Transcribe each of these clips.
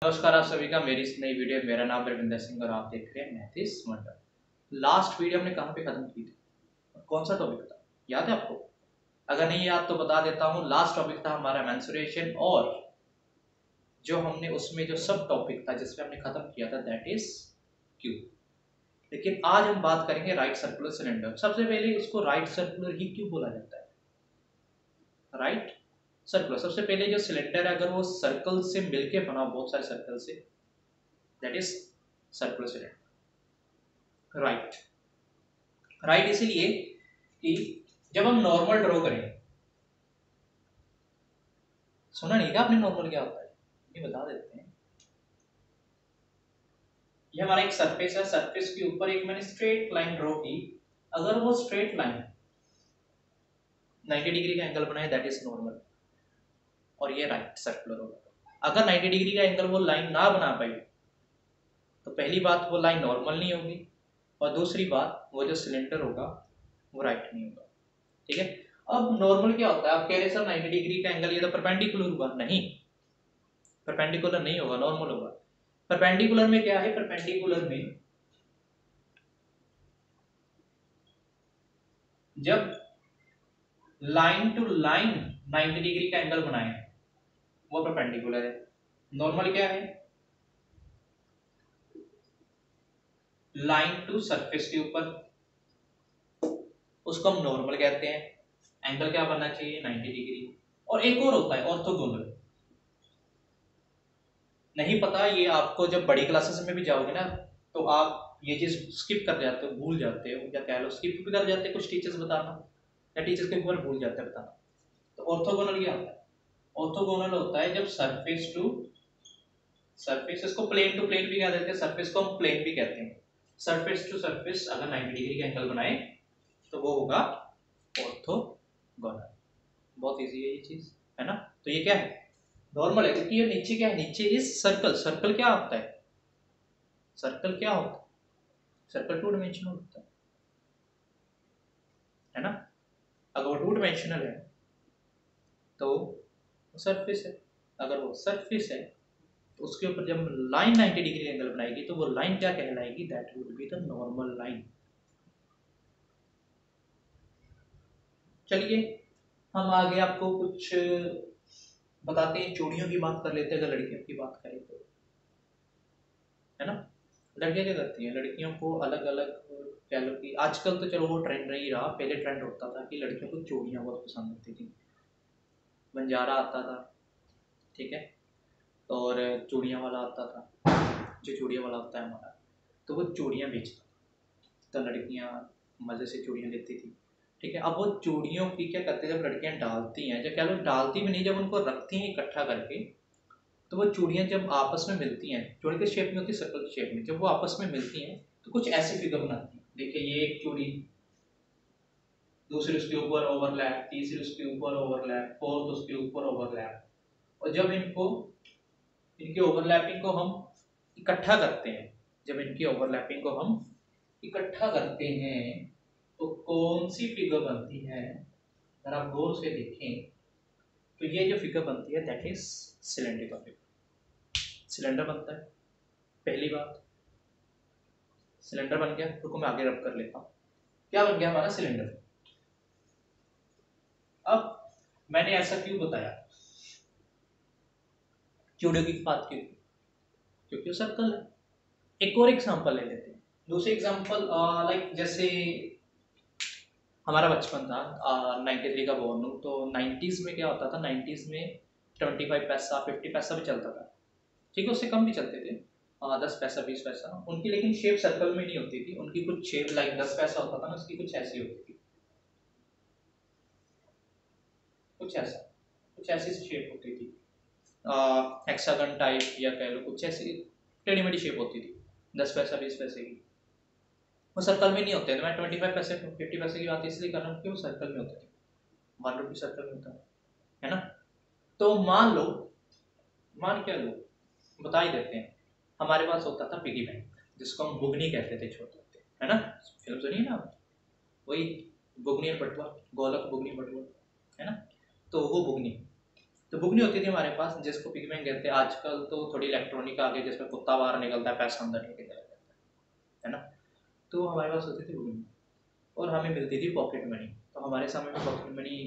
नमस्कार आप सभी का मेरी इस नई वीडियो। मेरा नाम रविंदर सिंह और आप देख रहे हैं मैथिस मंडल। लास्ट वीडियो हमने कहाँ पे खत्म की थी और कौन सा टॉपिक था, याद है आपको? अगर नहीं याद तो बता देता हूँ। लास्ट टॉपिक था हमारा मेंस्ट्रुएशन और जो हमने उसमें जो सब टॉपिक था जिसमें हमने खत्म किया था दैट इज क्यू। लेकिन आज हम बात करेंगे राइट सर्कुलर सिलेंडर। सबसे पहले इसको राइट सर्कुलर ही क्यों बोला जाता है? राइट सर्कुलर, सबसे पहले जो सिलेंडर है अगर वो सर्कल से मिलके बना बहुत सारे circle say that is circular cylinder. Right right इसीलिए कि जब हम नॉर्मल ड्रॉ करें, सुना नहीं क्या आपने नॉर्मल क्या होता है? ये बता देते हैं। ये हमारा एक सरफेस है, सरफेस के ऊपर एक मैंने स्ट्रेट लाइन ड्रॉ की। अगर वो स्ट्रेट लाइन 90 डिग्री का एंगल बनाए दैट इज नॉर्मल और ये राइट सर्कुलर होगा। अगर 90 डिग्री का एंगल वो लाइन ना बना पाई तो पहली बात वो लाइन नॉर्मल नहीं होगी और दूसरी बात वो जो सिलेंडर होगा वो राइट नहीं होगा। ठीक है, अब नॉर्मल क्या होता है? आप कह रहे सर 90 डिग्री का एंगल ये तो परपेंडिकुलर हुआ। नहीं, परपेंडिकुलर नहीं होगा, नॉर्मल होगा। परपेंडिकुलर में क्या है? परपेंडिकुलर में जब लाइन टू लाइन 90 डिग्री का एंगल बनाए वो परपेंडिकुलर है। नॉर्मल क्या है? लाइन टू सरफेस के ऊपर, उसको हम नॉर्मल कहते हैं। एंगल क्या बनना चाहिए? 90 डिग्री। और एक और होता है ऑर्थोगोनल। नहीं पता, ये आपको जब बड़ी क्लासेस में भी जाओगे ना तो आप ये चीज स्किप कर जाते हो, भूल जाते हो, या कह लो स्किप भी कर जाते हैं कुछ टीचर्स बताना, या टीचर्स के ऊपर भूल जाते हैं बताना। तो ऑर्थोगोनल क्या होता है? ऑर्थोगोनल होता है जब सरफेस टू सरफेस, इसको प्लेन टू प्लेन भी कह देते हैं, सरफेस को हम प्लेन भी कहते हैं। सरफेस टू सरफेस अगर 90 डिग्री का एंगल बनाए तो वो होगा ऑर्थोगोनल। बहुत इजी है ये चीज, है ना? तो ये क्या है? नॉर्मल है, क्योंकि ये नीचे क्या है? नीचे इज सर्कल। सर्कल क्या होता है? सर्कल क्या होता है? सर्कल टू डिमेंशनल होता है ना? अगर वो टू डिमेंशनल है तो वो सरफेस है। अगर वो सरफेस है तो उसके ऊपर जब लाइन 90 डिग्री एंगल बनाएगी तो वो लाइन क्या कहलाएगी? That would be the normal line. चलिए हम आगे आपको कुछ बताते हैं। चूड़ियों की बात कर लेते हैं, अगर लड़कियों की बात करें तो, है ना? लड़कियां क्या करती हैं? लड़कियों को अलग अलग कह लो कि आजकल तो चलो वो ट्रेंड नहीं रहा, पहले ट्रेंड होता था कि लड़कियों को चूड़ियां बहुत पसंद होती थी। बंजारा आता था, ठीक है, और चूड़ियाँ वाला आता था, जो चूड़ियाँ वाला होता है हमारा, तो वो चूड़ियाँ बेचता, तो लड़कियाँ मज़े से चूड़ियाँ लेती थी। ठीक है, अब वो चूड़ियों की क्या करते हैं, जब लड़कियाँ डालती हैं, जब क्या लो डालती भी नहीं, जब उनको रखती हैं इकट्ठा करके, तो वो चूड़ियाँ जब आपस में मिलती हैं, चूड़ी के शेप में होती है, सर्कल के शेप में, जब वो आपस में मिलती हैं तो कुछ ऐसी फिगर बनाती हैं। देखिए ये एक चूड़ी, दूसरी उसके ऊपर ओवरलैप, तीसरी उसके ऊपर ओवरलैप, फोर्थ उसके ऊपर ओवरलैप। और जब इनको इनके ओवरलैपिंग को हम इकट्ठा करते हैं, जब इनकी ओवरलैपिंग को हम इकट्ठा करते हैं तो कौन सी फिगर बनती है? अगर आप गौर से देखें तो ये जो फिगर बनती है that is cylindrical figure. Cylinder बनता है, पहली बात सिलेंडर बन गया। रुको मैं आगे रब कर लेता हूँ। क्या बन गया हमारा? सिलेंडर। अब मैंने ऐसा क्यों बताया? चूड़ियों की बात क्यों? क्योंकि वो सर्कल है। एक और एग्जांपल ले लेते हैं, दूसरी एग्जांपल लाइक जैसे हमारा बचपन था, 93 का बोर्न हूँ, तो 90s में क्या होता था? 90s में 25 पैसा 50 पैसा भी चलता था, ठीक है, उससे कम भी चलते थे, 10 पैसा 20 पैसा उनकी, लेकिन शेप सर्कल में नहीं होती थी उनकी। कुछ शेप लाइक 10 पैसा होता था ना, उसकी कुछ ऐसी होती थी, कुछ ऐसा, कुछ ऐसी शेप होती थी, हेक्सागन टाइप, या कह लो कुछ ऐसी टेढ़ी मेढ़ी शेप होती थी 10 पैसा 20 पैसे की। वो सर्कल में नहीं होते थे। मैं 25 पैसे 50 पैसे की बात इसलिए कर रहा हूँ कि वो सर्कल में होते थे, 1 रुपी सर्कल में होता है ना? तो मान क्या लो, बता ही देते हैं। हमारे पास होता था पिगी बैंक, जिसको हम बुगनी कहते थे छोटे होते, है ना? फिल्म सुनिए ना आप, वही बुगनी और बटुआ, गोलक बुगनी बटुआ, है ना? तो वो बुगनी, तो बुक नहीं होती थी हमारे पास जिसको पिगमेंट कहते हैं। आजकल तो थोड़ी इलेक्ट्रॉनिक आ गई जिसमें कुत्ता बाहर निकलता है, पैसा अंदर लेके चला जाता है ना। तो हमारे पास होती थी बुक और हमें मिलती थी पॉकेट मनी। तो हमारे समय में पॉकेट मनी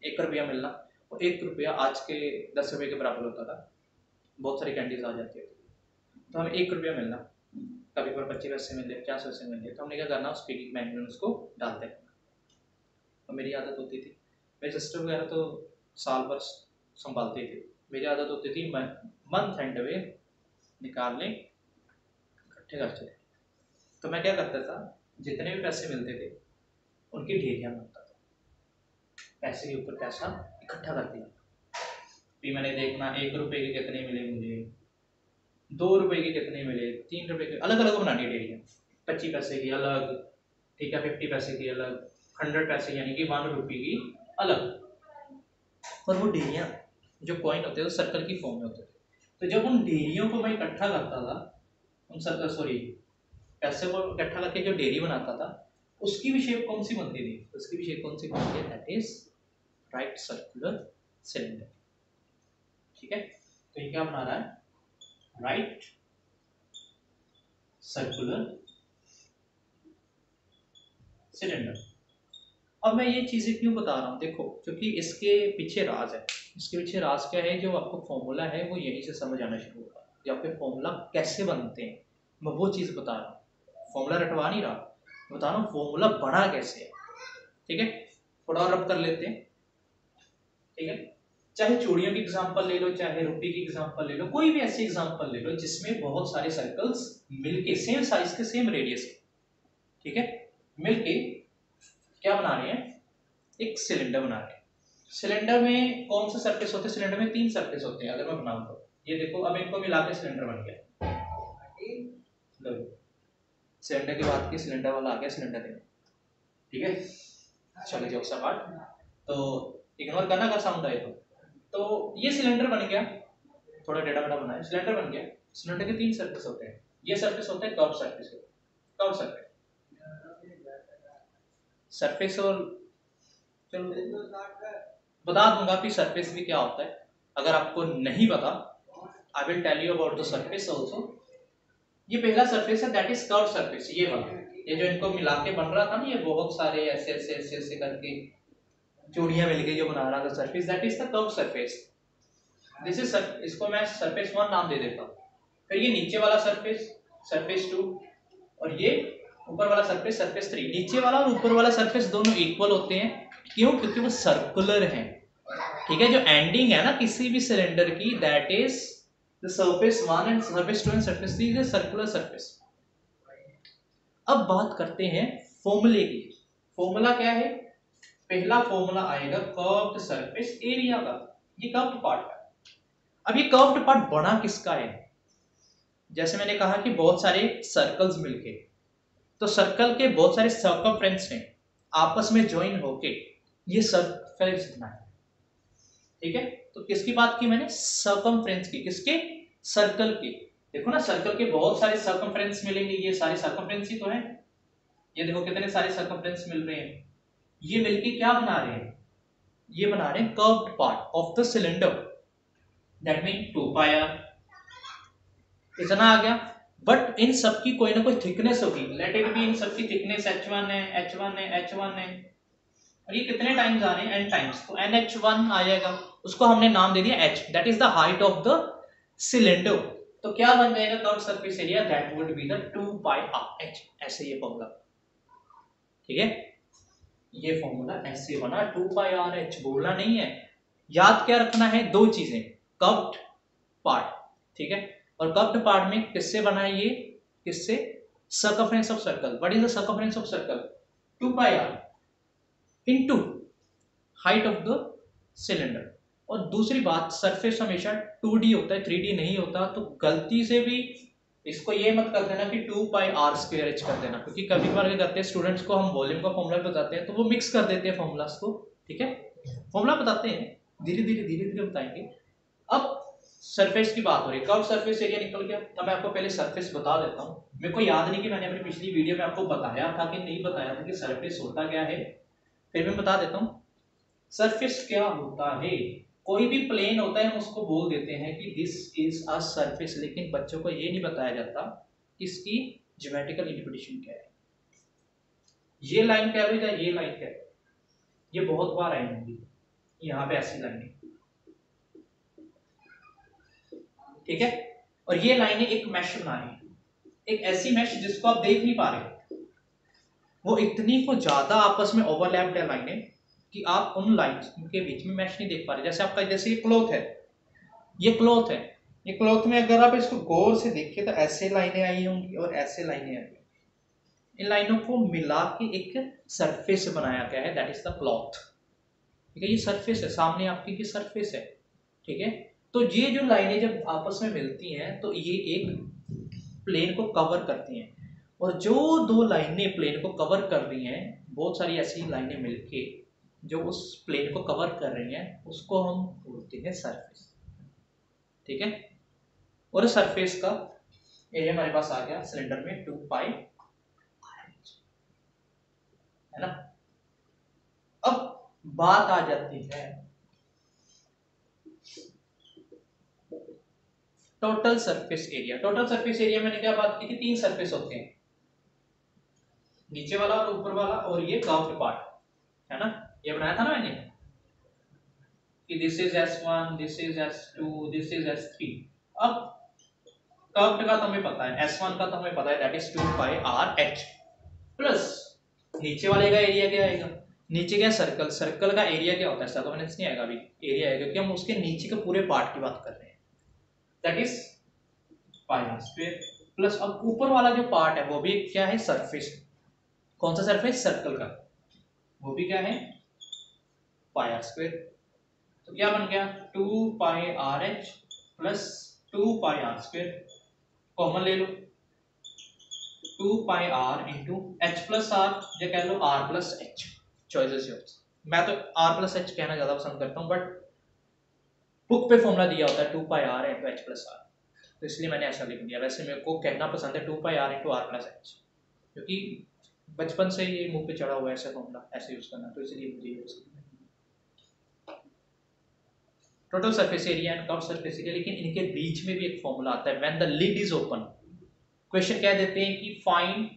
1 रुपया मिलना, और 1 रुपया आज के 10 रुपये के बराबर होता था। बहुत सारी कैंडीज आ जाती थी, तो हमें 1 रुपया मिलना, कभी पर 25 पैसे मिले, 50 पैसे मिले, तो हमने क्या करना उस पिगी बैंक में उसको डालते हैं। और मेरी आदत होती थी, मेरी सिस्टर वगैरह तो साल भर संभालती थी, मेरी आदत होती थी मंथ एंड में निकालने इकट्ठे करते थे। तो मैं क्या करता था, जितने भी पैसे मिलते थे उनकी ढेरियाँ बनता था, पैसे के ऊपर पैसा इकट्ठा कर दिया। फिर मैंने देखना 1 रुपये के कितने मिले मुझे, 2 रुपये के कितने मिले, 3 रुपये के, अलग अलग बनानी ढेरियाँ। 25 पैसे की अलग, ठीक है, 50 पैसे की अलग, 100 पैसे यानी कि 1 रुपये की अलग। और वो ढेरियाँ जो कॉइन होते थे सर्कल की फॉर्म में होते थे। तो जब उन ढेरियों को मैं इकट्ठा करता था, उन सर्कल सॉरी पैसे को इकट्ठा करके जो ढेरी बनाता था, उसकी भी शेप कौन सी बनती थी, उसकी भी शेप कौन सी बनती है, that is right circular cylinder. ठीक है, तो ये क्या बना रहा है, राइट सर्कुलर सिलेंडर। अब मैं ये चीजें क्यों बता रहा हूँ, देखो क्योंकि इसके पीछे राज है। इसके पीछे राज क्या है, जो आपको फॉर्मूला है वो यहीं से समझ आना शुरू होगा, या फिर फॉर्मूला कैसे बनते हैं, मैं वो चीज बता रहा हूँ। फॉर्मूला रटवा नहीं रहा, बता रहा हूँ फॉर्मूला बना कैसे है। ठीक है, थोड़ा और रब कर लेते हैं। ठीक है, चाहे चूड़ियों की एग्जांपल ले लो, चाहे रुपये की एग्जांपल ले लो, कोई भी ऐसी एग्जांपल ले लो जिसमें बहुत सारे सर्कल्स मिलके सेम साइज के, सेम रेडियस के, ठीक है, मिलके क्या बना रहे हैं, एक सिलेंडर बना रहे हैं। सिलेंडर में कौन से सरफेस होते हैं, सिलेंडर में 3 सरफेस होते हैं अगर मैं बनाऊं तो। ये देखो, अब इनको मिला के सिलेंडर बन गया। सिलेंडर की बात की, सिलेंडर वाला आ गया सिलेंडर देने। ठीक है, चलो जोक सा पार्ट तो इग्नोर करना अगर साउंड आए तो ये सिलेंडर बन गया, थोड़ा टेढ़ा मेढ़ा बनाया, सिलेंडर बन गया। सिलेंडर के 3 सरफेस होते हैं, ये सरफेस होता है curve surface, curve surface surface. और चलो बता दूंगा कि सरफेस भी क्या होता है, अगर आपको नहीं पता I will tell you about the surface also. ये पहला सरफेस है, दैट इज कर्व सरफेस। ये वाला, ये जो इनको मिला के बन रहा था ना, ये बहुत सारे ऐसे ऐसे ऐसे ऐसे करके जोड़ियां मिल गई जो बना रहा था surface, that is the curve surface. This is, इसको मैं सरफेस 1 नाम दे देता हूँ। फिर ये नीचे वाला सरफेस, सरफेस 2, और ये ऊपर वाला सरफेस, सरफेस 3। नीचे वाला और ऊपर वाला सरफेस दोनों इक्वल होते हैं, क्यों, क्योंकि वो सर्कुलर हैं। ठीक है, जो एंडिंग है ना किसी भी सिलेंडर की, that is the surface 1 and surface 2 and surface 3 is circular surface. अब बात करते हैं फॉर्मूले की। फॉर्मूला क्या है, पहला फॉर्मूला आएगा कर्व्ड सरफेस एरिया का, ये कर्व्ड पार्ट है। अब ये कर्व्ड पार्ट बना किसका है, जैसे मैंने कहा कि बहुत सारे सर्कल्स मिलके, तो सर्कल के बहुत सारे सर्कमफ्रेंस ने आपस में ज्वाइन होके ये सर्कमफ्रेंस बना है। ठीक है, तो किसकी बात की मैंने, सर्कमफ्रेंस की, किसके, सर्कल की। देखो ना, सर्कल के बहुत सारे सर्कमफ्रेंस मिलेंगे, ये सारे सर्कमफ्रेंस ही तो हैं। ये देखो कितने सारे सर्कमफ्रेंस मिल रहे हैं, ये मिलके क्या बना रहे हैं, ये बना रहे हैं curved part of the cylinder, that mean 2 pi r। इतना आ गया, बट इन सबकी कोई ना कोई थिकनेस होगी, लेट इट बी इन सबकी थिकनेस h1 है, h1 है, h1 है, और ये कितने टाइम्स आ रहे हैं, n टाइम्स, तो nh1 आ जाएगा, उसको हमने नाम दे दिया h, that is the height of the cylinder. तो क्या बन जाएगा curve surface area, that would be the 2 pi r h। ऐसे ये फॉर्मूला, ठीक है, ये फॉर्मूला ऐसे बना, 2 पाई r h, बोलना नहीं है, याद क्या रखना है, 2 चीजें, कर्व्ड पार्ट, ठीक है, और कर्व्ड पार्ट में किससे बना है ये, किससे, circumference of circle. What is the circumference of circle, 2 pi r into height of the cylinder. और दूसरी बात, सरफेस हमेशा 2D होता है, 3D नहीं होता, तो गलती से भी इसको ये मत कर देना कि 2 पाई r स्क्वायर h कर देना, क्योंकि कभी बार क्या करते हैं स्टूडेंट्स को हम वॉल्यूम का फॉर्मूला बताते हैं तो वो मिक्स कर देते हैं फॉर्मूलास को। ठीक है, फॉर्मूला बताते हैं, धीरे धीरे बताएंगे। अब सरफेस की बात हो रही है, कर्व सरफेस एरिया निकल गया। तो मैं आपको पहले सरफेस बता देता हूँ, मेरे को याद नहीं कि मैंने अपनी पिछली वीडियो में आपको बताया था कि नहीं बताया था कि सरफेस होता क्या है, फिर मैं बता देता हूँ सरफेस क्या होता है। कोई भी प्लेन होता है हम उसको बोल देते हैं कि दिस इज अ सरफेस, लेकिन बच्चों को ये नहीं बताया जाता कि इसकी ज्योमेट्रिकल इंटरप्रिटेशन क्या है। ये लाइन कह लो या ये लाइन कह लो, ये बहुत बार आई होंगी, यहाँ पे ऐसी लाइन है, ठीक है। और ये लाइनें एक मैश बना रही है, एक ऐसी मैश जिसको आप देख नहीं पा रहे, वो इतनी को ज्यादा आपस में ओवरलैप्ड है लाइनें कि आप उन लाइन्स के बीच में मैश नहीं देख पा रहे। जैसे आपका, जैसे ये क्लॉथ है, ये क्लॉथ है, ये क्लॉथ में अगर आप इसको गौर से देखिए तो ऐसे लाइनें आई होंगी और ऐसे लाइनें आई होंगी, इन लाइनों को मिला के एक सरफेस बनाया गया है, दैट इज द क्लॉथ, ठीक है। ये सरफेस है, सामने आपकी की सरफेस है, ठीक है। तो ये जो लाइनें जब आपस में मिलती हैं तो ये एक प्लेन को कवर करती हैं, और जो दो लाइनें प्लेन को कवर कर रही हैं, बहुत सारी ऐसी लाइनें मिलके जो उस प्लेन को कवर कर रही हैं, उसको हम बोलते हैं सरफेस, ठीक है। और सरफेस का एरिया हमारे पास आ गया सिलेंडर में 2 पाई, है ना। अब बात आ जाती है total surface area. Total surface area मैंने क्या बात की थी, 3 सरफेस होते हैं, नीचे वाला और ऊपर वाला और ये कर्व्ड पार्ट, है ना। ये बनाया था ना मैंने कि this is S1, this is S2, this is S3। अब कर्व्ड का तो हमें पता है, S1 का तो हमें पता है, that is 2 pi RH plus नीचे वाले का एरिया क्या आएगा, नीचे क्या सर्कल, सर्कल का एरिया क्या होता है, सर्कमफेरेंस नहीं आएगा अभी, एरिया आएगा, क्योंकि हम उसके नीचे के पूरे पार्ट की बात कर रहे हैं, that is pi r square plus अब ऊपर वाला जो पार्ट है वो भी क्या है, सरफेस। कौन सा सरफेस, सर्कल का, वो भी क्या है, पाई आर स्क्वायर। तो क्या बन गया 2 pi r h plus 2 pi r square, common ले लो, 2 pi r into h plus r, या कह लो r plus h, choice is yours. मैं तो आर प्लस एच कहना ज्यादा पसंद करता हूँ, बट बुक पे फॉर्मूला दिया होता है 2 pi r into h plus r, तो इसलिए मैंने ऐसा लिख दिया। वैसे मेरे को कहना पसंद है 2 pi r into r plus h, क्योंकि बचपन से ये मुंह पे चढ़ा हुआ है ऐसा फॉर्मूला, ऐसे यूज करना, तो इसलिए मुझे यूज करना। Total surface area and curve surface area, लेकिन इनके बीच में भी एक फॉर्मूला आता है, when the lid is open. Question क्या देते हैं कि find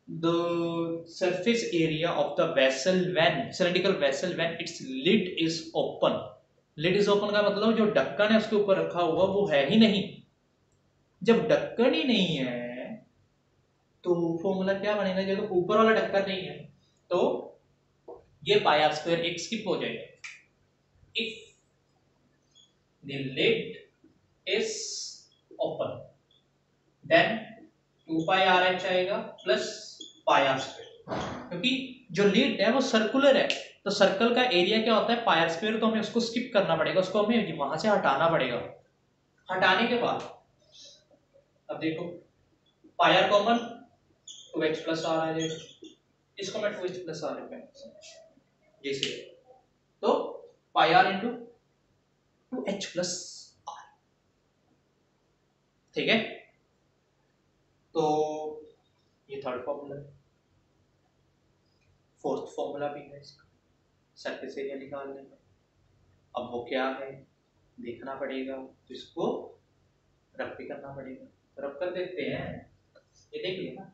the surface area of the vessel when cylindrical vessel when it's lid is open. Lid is open का मतलब जो ढक्कन है उसके ऊपर रखा हुआ वो है ही नहीं। जब ढक्कन ही नहीं है तो फॉर्मूला क्या बनेगा, जब तो ऊपर वाला ढक्कन नहीं है तो ये पाई आर स्क्वायर एक स्किप हो जाएगा। If the lid is open then 2 pi RH आएगा प्लस पाई आर स्क्वायर, क्योंकि जो लीड है वो सर्कुलर है, तो सर्कल का एरिया क्या होता है, पाई आर स्क्वायर, तो हमें उसको स्किप करना पड़ेगा, उसको हमें वहां से हटाना पड़ेगा। हटाने के बाद अब देखो pi r common 2h plus r आ जाएगा, इसको मैं 2h प्लस आर लिखूंगा जैसे, तो pi r into 2h plus r, ठीक है। तो ये थर्ड फॉर्मूला है। फोर्थ फॉर्मूला भी है इसका सरफेस एरिया निकालने का। अब वो क्या है देखना पड़ेगा, तो इसको रब भी करना पड़ेगा, तो रब कर देते हैं। ये देख लिया ना,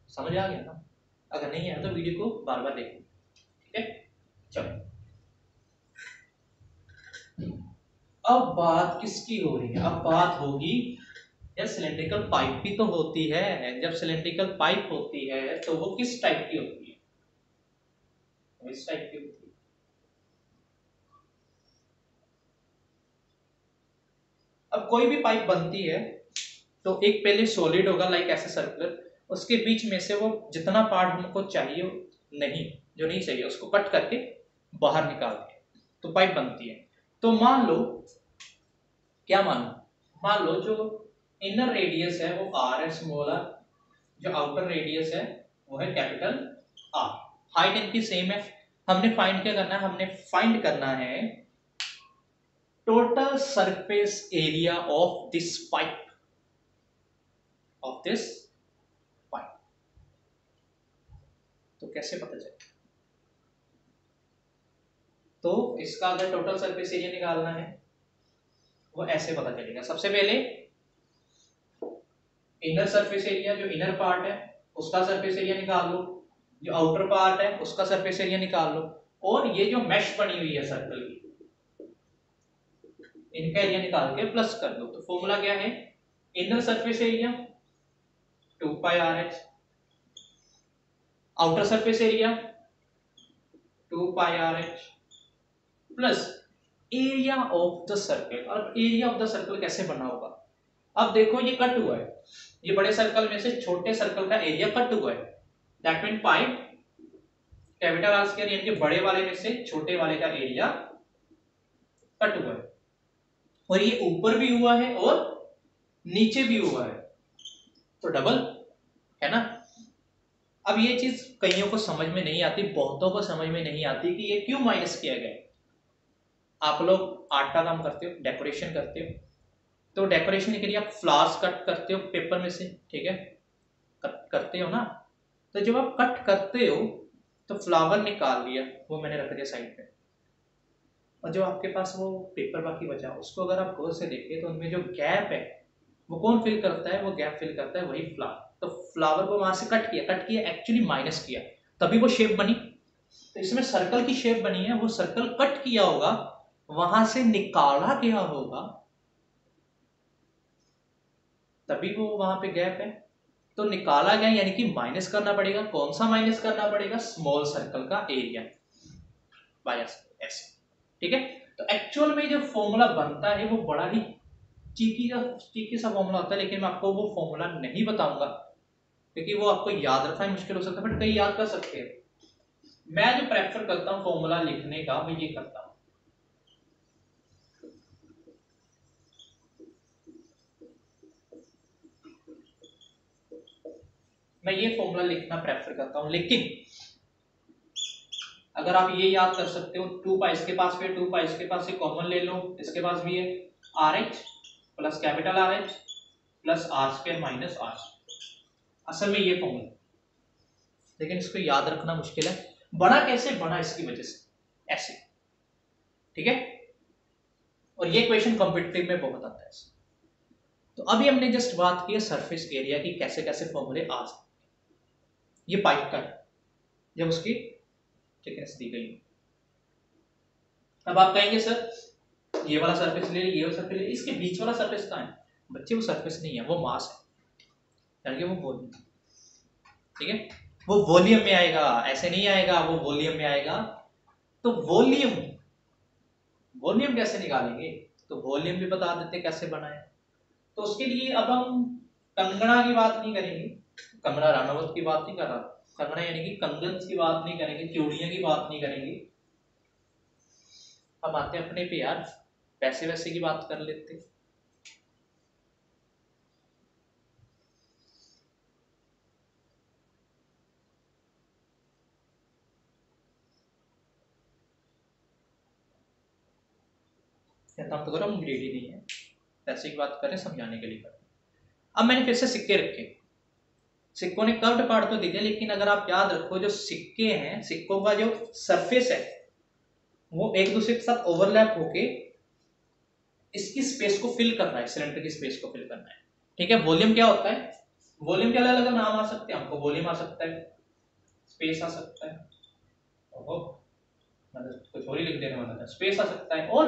समझ आ गया ना, अगर नहीं है तो वीडियो को बार बार देखो, ठीक है। चलो अब बात किसकी हो रही है, अब बात होगी यार सिलेंड्रिकल पाइप भी तो होती है। जब सिलेंड्रिकल पाइप होती है तो वो किस टाइप की होती है, वो इस टाइप की होती है। अब कोई भी पाइप बनती है तो एक पहले सॉलिड होगा लाइक ऐसे सर्कुलर, उसके बीच में से वो जितना पार्ट हमको चाहिए नहीं, जो नहीं चाहिए उसको कट करके बाहर निकाल के तो पाइप बनती है। तो मान लो क्या मान लो जो इनर रेडियस है वो आर है स्मॉल आर, जो आउटर रेडियस है वो है कैपिटल आर, हाइट इनकी सेम है। हमने फाइंड क्या करना है, हमने फाइंड करना है total surface area of this pipe, of this pipe. तो कैसे पता चले, तो इसका अगर टोटल सरफेस एरिया निकालना है वो ऐसे पता चलेगा। सबसे पहले इनर सरफेस एरिया, जो इनर पार्ट है उसका सरफेस एरिया निकाल लो, जो आउटर पार्ट है उसका सरफेस एरिया निकाल लो, और ये जो मेश बनी हुई है सर्कल की इनका एरिया निकाल के प्लस कर दो। तो फॉर्मूला क्या है, inner surface area 2 pi RH, outer surface area 2 pi RH plus area of the circle. और एरिया ऑफ द सर्कल कैसे बना होगा, अब देखो ये कट हुआ है, ये बड़े सर्कल में से छोटे सर्कल का एरिया कट हुआ है, that mean pi capital are square, यानी कि बड़े वाले में से छोटे वाले का एरिया कट हुआ है, और ये ऊपर भी हुआ है और नीचे भी हुआ है, तो डबल है ना। अब ये चीज कईयों को समझ में नहीं आती, बहुतों को समझ में नहीं आती कि ये क्यों माइनस किया गया है। आप लोग आर्ट का काम करते हो, डेकोरेशन करते हो, तो डेकोरेशन के लिए आप फ्लावर्स कट करते हो पेपर में से, ठीक है, कट करते हो ना। तो जब आप कट करते हो तो फ्लावर निकाल लिया, वो मैंने रख दिया साइड पे, और जो आपके पास वो पेपर बाकी बचा उसको अगर आप गौर से देखें तो उनमें जो गैप है वो कौन फिल करता है, वो गैप फिल करता है वही फ्लावर। तो फ्लावर को वहां से कट किया एक्चुअली माइनस किया, तभी वो शेप बनी। तो इसमें सर्कल की शेप बनी है, वो सर्कल कट किया होगा, वहां से निकाला गया होगा, तभी वो वहां पे गैप है। तो निकाला गया यानी कि माइनस करना पड़ेगा, कौन सा माइनस करना पड़ेगा, स्मॉल सर्कल का एरिया बाय ऐसे, ठीक है। तो एक्चुअल में जो फॉर्मूला बनता है वो बड़ा ही चीकी सा फॉर्मूला होता है, लेकिन मैं आपको वो फॉर्मूला नहीं बताऊंगा क्योंकि वो आपको याद रखना मुश्किल हो सकता है, बट कई याद कर सकते हैं। मैं जो प्रेफर करता हूँ फॉर्मूला लिखने का, मैं ये करता हूँ, मैं ये फॉर्मूला लिखना प्रेफर करता हूं। लेकिन अगर आप ये याद कर सकते हो, 2 पाई इसके पास भी है, 2 पाई इसके पास से कॉमन ले लो, इसके पास भी है, RH plus capital RH plus R square minus R, असल में ये फॉर्मूला, लेकिन इसको याद रखना मुश्किल है। बड़ा कैसे बना, इसकी वजह से ऐसे, ठीक है। और ये क्वेश्चन कॉम्पिटिटिव में बहुत आता है। तो अभी हमने जस्ट बात की है सरफेस एरिया की, कैसे कैसे फॉर्मूले आ सकते हैं। ये पाइप का है, जब उसकी थिकनेस दी गई। अब आप कहेंगे सर ये वाला सरफेस ले, ये वाला सरफेस ले, इसके बीच वाला सरफेस कहाँ है? बच्चे वो सरफेस नहीं है, वो मास है, यानी वो वॉल्यूम, ठीक है। वो वॉल्यूम में आएगा, ऐसे नहीं आएगा, वो वॉल्यूम में आएगा। तो वॉल्यूम कैसे निकालेंगे, तो वॉल्यूम भी बता देते कैसे बनाए। तो उसके लिए अब हम कंगना की बात नहीं करेंगे, कंगना राणावत की बात नहीं कर रहा, कंगना यानी कि कंगन्स की बात नहीं करेंगे, चूड़ियां की बात नहीं करेंगे। अब आते हैं अपने पे यार, पैसे वैसे की बात कर लेते। काम तो करो, हम ग्रेडी नहीं है, पैसे की बात करें समझाने के लिए कर। अब मैंने फिर से सिक्के रखे, सिक्कों ने कर्व्ड पार्ट तो दी है, लेकिन अगर आप याद रखो जो सिक्के हैं, सिक्कों का जो सरफेस है वो एक दूसरे के साथ ओवरलैप होके इसकी स्पेस को फिल करना है, सिलेंडर की स्पेस को फिल करना है, ठीक है। वॉल्यूम क्या होता है, वॉल्यूम के अलग अलग नाम आ सकते हैं, हमको वॉल्यूम आ सकता है, स्पेस आ सकता है, ओहो मतलब कुछ और ही लिख देने वाला था, स्पेस आ सकता है, और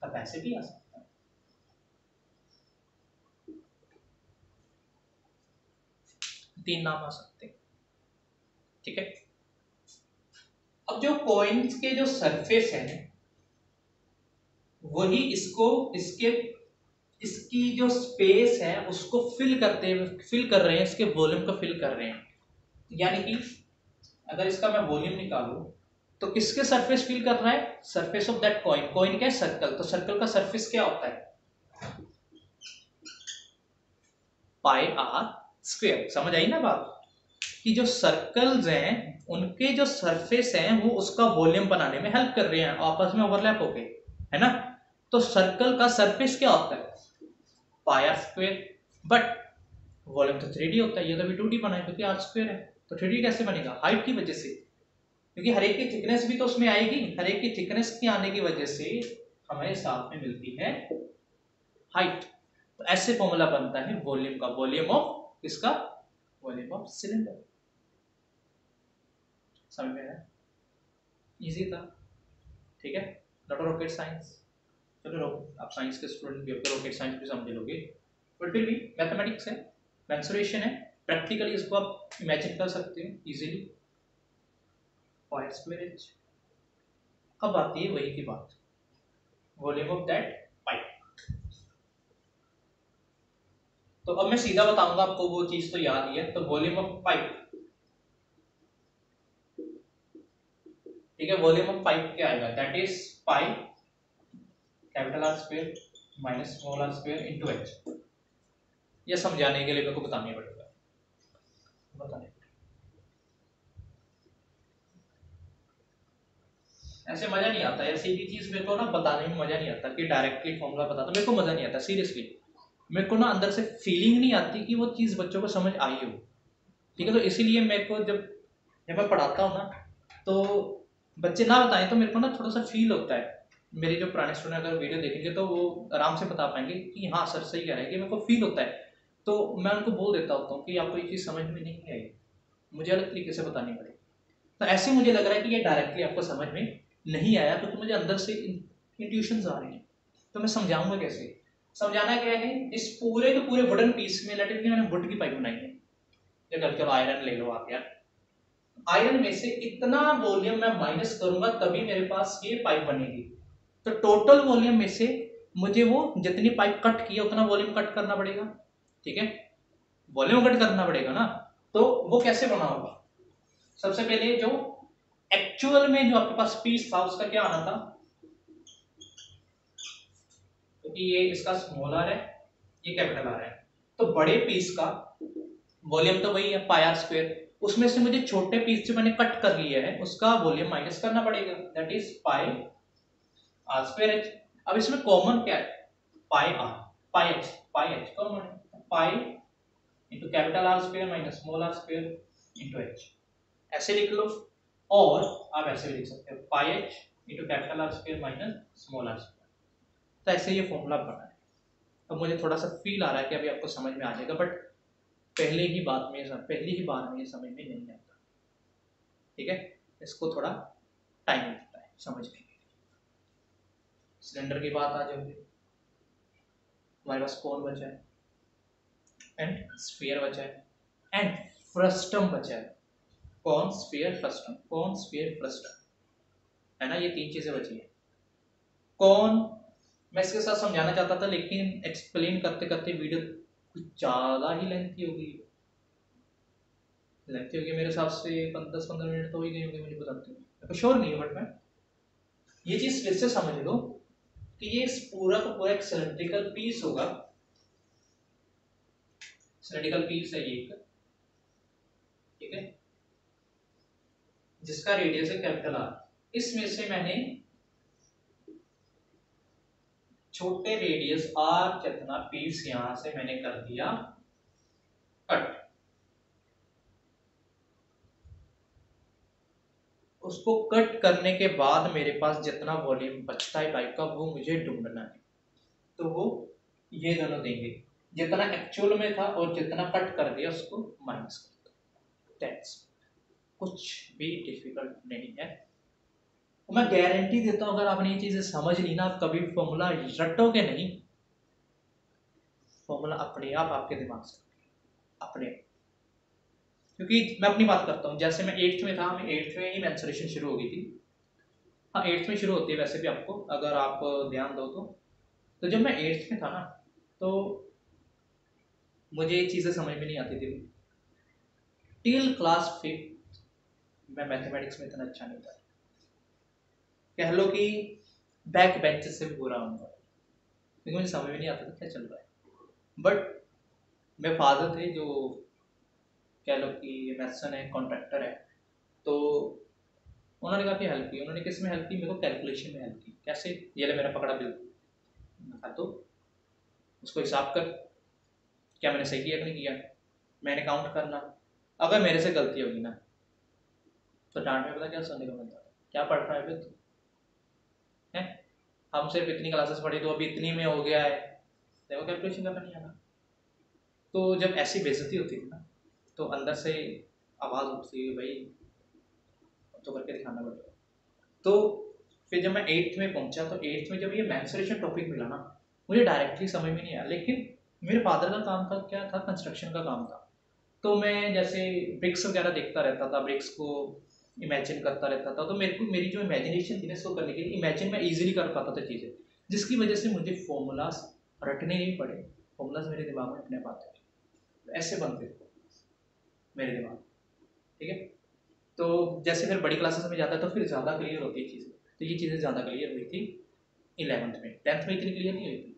कैपेसिटी आ सकता है। तीन नाम आ सकते हैं, ठीक है। अब जो कॉइन्स के जो सरफेस है वही इसको इसकी जो स्पेस है उसको फिल कर रहे हैं, इसके वॉल्यूम को फिल कर रहे हैं। यानी कि अगर इसका मैं वॉल्यूम निकालूं तो किसके सरफेस फिल कर रहा है, surface of that coin. Coin क्या है, सर्कल, तो सर्कल का सरफेस क्या होता है, पाई आर स्क्वायर। समझ आई ना बात, कि जो सर्कल्स हैं उनके जो सरफेस हैं वो उसका वॉल्यूम बनाने में हेल्प कर रहे हैं, आपस में ओवरलैप हो गए, है ना। तो सर्कल का सरफेस क्या होता है, pi r square, but volume तो 3D होता है, ये तो अभी 2D बना है क्योंकि आर स्क्वायर है। तो 3D कैसे बनेगा, हाइट की वजह से, क्योंकि हर एक की थिकनेस भी तो उसमें आएगी, हर एक की थिकनेस के आने की वजह से हमें साथ में मिलती है हाइट। तो ऐसे फॉर्मूला बनता है वॉल्यूम का, वॉल्यूम ऑफ किसका, वॉल्यूम ऑफ सिलेंडर। समझ में आया, इजी था, ठीक है, नॉट रॉकेट साइंस। चलो आप साइंस के स्टूडेंट भी हो तो रॉकेट साइंस भी समझ लोगे, बट फिर भी मैथमेटिक्स है, मेंसुरेशन है, प्रैक्टिकली इसको आप इमेजिन कर सकते हो इजीली। Pi square h. अब आती है वही की बात, वॉल्यूम ऑफ दैट पाइप। तो अब मैं सीधा बताऊंगा आपको, वो चीज तो याद ही है। तो वॉल्यूम ऑफ पाइप, ठीक है, वॉल्यूम ऑफ पाइप क्या आएगा, that is pi capital are square minus small r square into h. ये समझाने के लिए मेरे को बताना पड़ेगा, बताने ऐसे मजा नहीं आता, ऐसी भी चीज मेरे को ना बताने में मजा नहीं आता कि डायरेक्टली फॉर्मूला बताता, मेरे को मजा नहीं आता सीरियसली। मेरे को ना अंदर से फीलिंग नहीं आती कि वो चीज बच्चों को समझ आई हो, ठीक है। तो इसीलिए मेरे को जब मैं पढ़ाता हूँ ना, तो बच्चे ना बताएं तो मेरे को ना थोड़ा सा फील होता है। मेरे जो पुराने स्टूडेंट अगर वीडियो देखेंगे तो वो आराम से बता पाएंगे कि हाँ सर सही कह रहे हैं, कि मेरे को फील होता है। तो मैं उनको बोल देता होता हूँ कि आपको ये चीज़ समझ में नहीं आई, मुझे अलग तरीके से बतानी पड़ेगी। तो ऐसे मुझे लग रहा है कि ये डायरेक्टली आपको समझ में नहीं आया, तो मुझे अंदर से इंट्यूशंस आ रहे हैं। तो मैं समझाऊंगा कैसे, समझाना क्या है, इस पूरे के पूरे वुडन पीस में लेट इट मैंने वुड की पाइप बनाई है। चलो आयरन ले लो आप यार, आयरन में से इतना वॉल्यूम मैं माइनस करूंगा तभी मेरे पास ये पाइप बनेगी। तो टोटल वॉल्यूम में से मुझे वो जितनी पाइप कट की है उतना वॉल्यूम कट करना पड़ेगा, ठीक है, वॉल्यूम कट करना पड़ेगा ना। तो वो कैसे बना होगा, सबसे पहले जो एक्चुअल में जो आपके पास पीस था उसका क्या आना था, क्योंकि ये इसका स्मॉल आर है, ये कैपिटल आर है, तो बड़े पीस का वॉल्यूम तो वही है पाई आर स्क्वायर, उसमें से मुझे छोटे पीस जो मैंने कट कर लिया है उसका वॉल्यूम माइनस करना पड़ेगा, that is pi r square h. अब इसमें कॉमन क्या है, pi r, pi h common है, pi into capital are square minus small r square into h, ऐसे लिख लो। और आप ऐसे भी लिख सकते हो, pi h into capital are square minus small r square. तो ऐसे ये फॉर्मूला बना है। अब मुझे थोड़ा सा फील आ रहा है कि अभी आपको समझ में आ जाएगा, बट पहली ही बार में ये समझ में नहीं आता, ठीक है, इसको थोड़ा टाइम लगता है समझने के लिए। सिलेंडर की बात आ जाएगी, हमारे पास कोन बचा है एंड स्फीयर बचा है एंड फ्रस्टम बचा है, कौन स्फीयर फ्रस्टम, कौन स्फीयर फ्रस्टम, है ना, ये तीन चीजें बची है। कौन मैं इसके साथ समझाना चाहता था, लेकिन एक्सप्लेन करते करते वीडियो कुछ ज्यादा ही लेंथी होगी, मेरे हिसाब से 10-15 मिनट तो ही गए होंगे, मुझे बताते हुए तो श्योर नहीं है, बट मैं ये चीज फिर से समझ लो कि ये पूरा का पूरा एक सिलेंड्रिकल पीस होगा, सिलेंड्रिकल पीस है ये, ठीक है, जिसका रेडियस है कैपिटल आर। इसमें से मैंने छोटे रेडियस आर जितना पीस यहां से मैंने कर दिया कट, उसको कट करने के बाद मेरे पास जितना वॉल्यूम बचता है पाइप का वो मुझे ढूंढना है। तो वो ये दोनों देंगे, जितना एक्चुअल में था और जितना कट कर दिया उसको माइनस कर दो, दैट्स कुछ भी डिफिकल्ट नहीं है। तो मैं गारंटी देता हूं अगर आपने ये चीजें समझ ली ना, आप कभी फॉर्मूला रटोगे नहीं, फॉर्मूला अपने आप आपके दिमाग से अपने, क्योंकि मैं अपनी बात करता हूँ, जैसे मैं 8th में था, मैं 8th में ही मेंस्ट्रुएशन शुरू हो गई थी। हाँ 8th में शुरू होती है वैसे भी, आपको अगर आप ध्यान दो तो जब मैं 8th में था ना, तो मुझे ये चीज़ें समझ में नहीं आती थी। टिल क्लास 5 मैं मैथमेटिक्स में इतना अच्छा नहीं था, कह लो कि बैक बेंच से भी बुरा हूँ, क्योंकि मुझे समझ में नहीं आता था क्या चल रहा है। बट मेरे फादर थे जो कह लो कि मैथसन है, कॉन्ट्रैक्टर है, तो उन्होंने काफ़ी हेल्प की। उन्होंने किस में हेल्प की, मेरे को कैलकुलेशन में हेल्प की। कैसे, ये ले मेरा पकड़ा बिल, तो उसको हिसाब कर, क्या मैंने सही किया कि नहीं किया, मैंने काउंट करना, अगर मेरे से गलती होगी ना तो डांट में पता क्या सुनने को मिलता था, क्या पढ़ रहा है तू है, हम सिर्फ इतनी क्लासेस पढ़ी तो अभी इतनी में हो गया है, देखो कैलकुलेशन करना नहीं आना। तो जब ऐसी बेइज्जती होती थी ना, तो अंदर से आवाज़ उठती है भाई अब तो करके दिखाना पड़ेगा। तो फिर जब मैं 8th में पहुंचा, तो 8th में जब ये मेंसुरेशन टॉपिक मिला ना, मुझे डायरेक्टली समझ में नहीं आया, लेकिन मेरे फादर का काम था, क्या था, कंस्ट्रक्शन का काम था। तो मैं जैसे ब्रिक्स वगैरह देखता रहता था, ब्रिक्स को इमेजिन करता रहता था, तो मेरे को मेरी जो इमेजिनेशन थी ना इसको करने के लिए, इमेजिन मैं इजीली कर पाता था चीज़ें, जिसकी वजह से मुझे फॉर्मूलाज रटने नहीं पड़े, फॉर्मूलाज मेरे दिमाग में अपने आप आते थे, ऐसे बनते थे मेरे दिमाग, ठीक है। तो जैसे फिर बड़ी क्लासेस में जाता है तो फिर ज़्यादा क्लियर होती है चीज़ें, तो ये चीज़ें ज़्यादा क्लियर हुई थी 11th में, 10th में इतनी क्लियर नहीं हुई थी,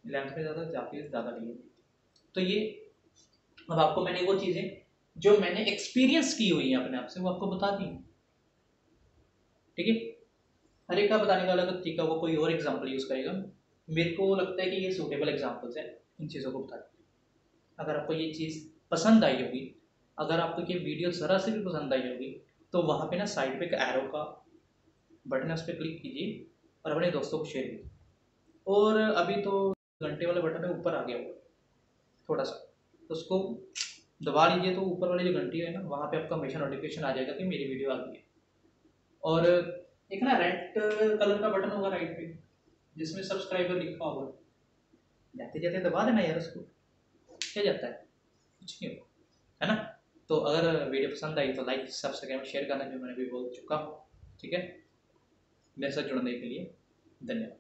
11th में ज़्यादा क्लियर हुई थी। तो ये अब आपको मैंने वो चीज़ें जो मैंने एक्सपीरियंस की हुई है अपने आप से वो आपको बता दी, ठीक है। हर एक का बताने का अलग तरीका, वो कोई और एग्जाम्पल यूज़ करेगा, मेरे को लगता है कि ये सूटेबल एग्जाम्पल्स हैं इन चीज़ों को बता। अगर आपको ये चीज़ पसंद आई होगी, अगर आपको ये वीडियो ज़रा से भी पसंद आई होगी, तो वहाँ पे ना साइड पे एक एरो का बटन है, उस पर क्लिक कीजिए और अपने दोस्तों को शेयर कीजिए। और अभी तो घंटे वाला बटन है ऊपर आ गया हुआ थोड़ा सा, तो उसको दबा लीजिए, तो ऊपर वाली जो घंटी है ना वहाँ पे आपका हमेशा नोटिफिकेशन आ जाएगा कि मेरी वीडियो आ गई है। और एक ना रेड कलर का बटन होगा राइट पे जिसमें सब्सक्राइबर लिखा होगा, जाते जाते दबा देना यार उसको, क्या जाता है, कुछ नहीं होगा, है ना। तो अगर वीडियो पसंद आई तो लाइक सब्सक्राइब शेयर करना, जो मैंने भी बोल चुका हूँ, ठीक है। मेरे साथ जुड़ने के लिए धन्यवाद।